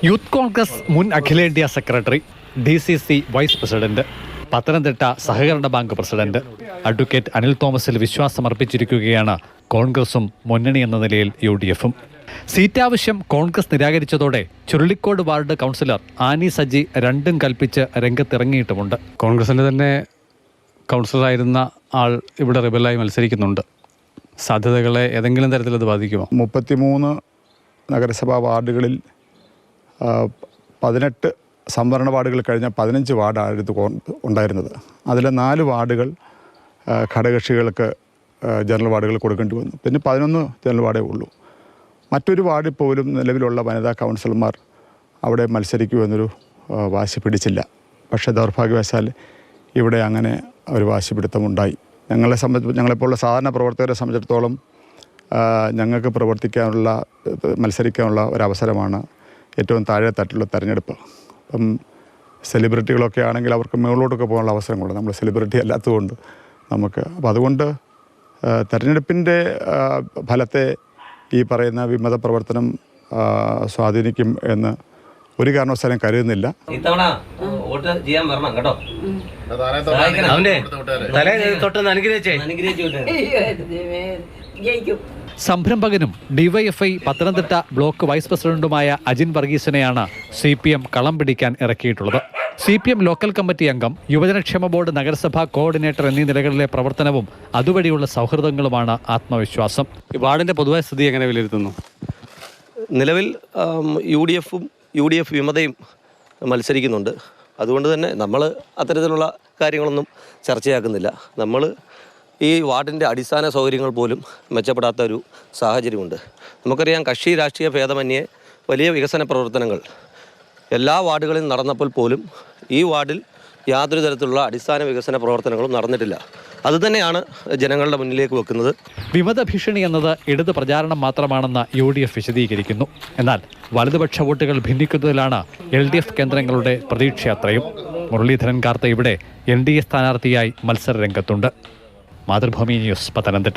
Youth Congress മുൻ അഖിലേന്ത്യാ secretary, DCC vice president, Pathanamthitta സഹകരണ ബാങ്ക് പ്രസിഡന്റ് അഡ്വക്കേറ്റ് അനിൽ തോമസിൽ വിശ്വാസമർപ്പിച്ചിരിക്കുകയാണ് കോൺഗ്രസും മുന്നണി എന്ന നിലയിൽ UDFും. സീറ്റാവശ്യം കോൺഗ്രസ് നിരാകരിച്ചതോടെ ചുരുളിക്കോട് വാർഡ് കൗൺസിലർ ആനി സജി രണ്ടും കൽപ്പിച്ച് രംഗത്തിറങ്ങിയിട്ടുമുണ്ട്. കോൺഗ്രസിൻ്റെ തന്നെ കൗൺസിലറായിരുന്ന ആൾ ഇവിടെ റിബലായി മത്സരിക്കുന്നുണ്ട്. സാധ്യതകളെ ഏതെങ്കിലും തരത്തിൽ അത് ബാധിക്കുമോ? 33 നഗരസഭാ വാർഡുകളിൽ 18 സംവരണ വാർഡുകൾ കഴിഞ്ഞ 15 വാർഡായിരുന്നു ഉണ്ടായിരുന്നത്. അതിൽ 4 വാർഡുകൾ ഘടകകക്ഷികൾക്ക് ജനറൽ വാർഡുകൾ കൊടുക്കേണ്ടി വന്നു. പിന്നെ 11 ജനറൽ വാർഡേ ഉള്ളൂ. മറ്റൊരു വാർഡിൽ പോലും നിലവിലുള്ള വനിതാ കൗൺസിലർമാർ അവിടെ മത്സരിക്കുമെന്നൊരു വാശി പിടിച്ചില്ല. പക്ഷേ ദൗർഭാഗ്യവശാൽ ഇവിടെ അങ്ങനെ ഒരു വാശിപിടുത്തമുണ്ടായി. ഞങ്ങളെപ്പോലുള്ള സാധാരണ പ്രവർത്തകരെ സംബന്ധിച്ചിടത്തോളം ഞങ്ങൾക്ക് മത്സരിക്കാനുള്ള ഒരവസരമാണ് ഏറ്റവും താഴെ തട്ടിലുള്ള തെരഞ്ഞെടുപ്പ്. അപ്പം സെലിബ്രിറ്റികളൊക്കെ ആണെങ്കിൽ അവർക്ക് മുകളിലോട്ടൊക്കെ പോകാനുള്ള അവസരങ്ങളുണ്ട്. നമ്മൾ സെലിബ്രിറ്റി അല്ലാത്തതുകൊണ്ട് നമുക്ക് അതുകൊണ്ട് തെരഞ്ഞെടുപ്പിൻ്റെ ഫലത്തെ ഈ പറയുന്ന വിമത പ്രവർത്തനം സ്വാധീനിക്കും എന്ന് ഒരു കാരണവശാലും കരുതുന്നില്ല. ഇത്തവണ വോട്ട് ചെയ്യാൻ വരണം കേട്ടോ. സംരംഭകനും DYFI പത്തനംതിട്ട ബ്ലോക്ക് വൈസ് പ്രസിഡന്റുമായ അജിൻ വർഗീസിനെയാണ് CPM കളം പിടിക്കാൻ ഇറക്കിയിട്ടുള്ളത്. CPM ലോക്കൽ കമ്മിറ്റി അംഗം, യുവജനക്ഷേമ ബോർഡ് നഗരസഭാ കോർഡിനേറ്റർ എന്നീ നിലകളിലെ പ്രവർത്തനവും അതുവഴിയുള്ള സൗഹൃദങ്ങളുമാണ് ആത്മവിശ്വാസം. ഈ വാർഡിൻ്റെ പൊതുവായ സ്ഥിതി എങ്ങനെ വിലയിരുത്തുന്നു? നിലവിൽ UDF വിമതയും മത്സരിക്കുന്നുണ്ട്. അതുകൊണ്ട് തന്നെ നമ്മൾ അത്തരത്തിലുള്ള കാര്യങ്ങളൊന്നും ചർച്ചയാക്കുന്നില്ല. നമ്മൾ ഈ വാർഡിൻ്റെ അടിസ്ഥാന സൗകര്യങ്ങൾ പോലും മെച്ചപ്പെടാത്ത ഒരു സാഹചര്യമുണ്ട്. നമുക്കറിയാം, കക്ഷി രാഷ്ട്രീയ ഭേദമന്യേ വലിയ വികസന പ്രവർത്തനങ്ങൾ എല്ലാ വാർഡുകളിലും നടന്നപ്പോൾ പോലും ഈ വാർഡിൽ യാതൊരു തരത്തിലുള്ള അടിസ്ഥാന വികസന പ്രവർത്തനങ്ങളും നടന്നിട്ടില്ല. അതുതന്നെയാണ് ജനങ്ങളുടെ മുന്നിലേക്ക് വെക്കുന്നത്. വിമത ഭീഷണി എന്നത് ഇടത് പ്രചാരണം മാത്രമാണെന്ന് UDF വിശദീകരിക്കുന്നു. എന്നാൽ വലതുപക്ഷ വോട്ടുകൾ ഭിന്നിക്കുന്നതിലാണ് LDF കേന്ദ്രങ്ങളുടെ പ്രതീക്ഷയത്രയും. മുരളീധരൻ കാർത്ത ഇവിടെ NDA സ്ഥാനാർത്ഥിയായി മത്സര രംഗത്തുണ്ട്. മാതൃഭൂമി ന്യൂസ്, പത്തനംതിട്ട.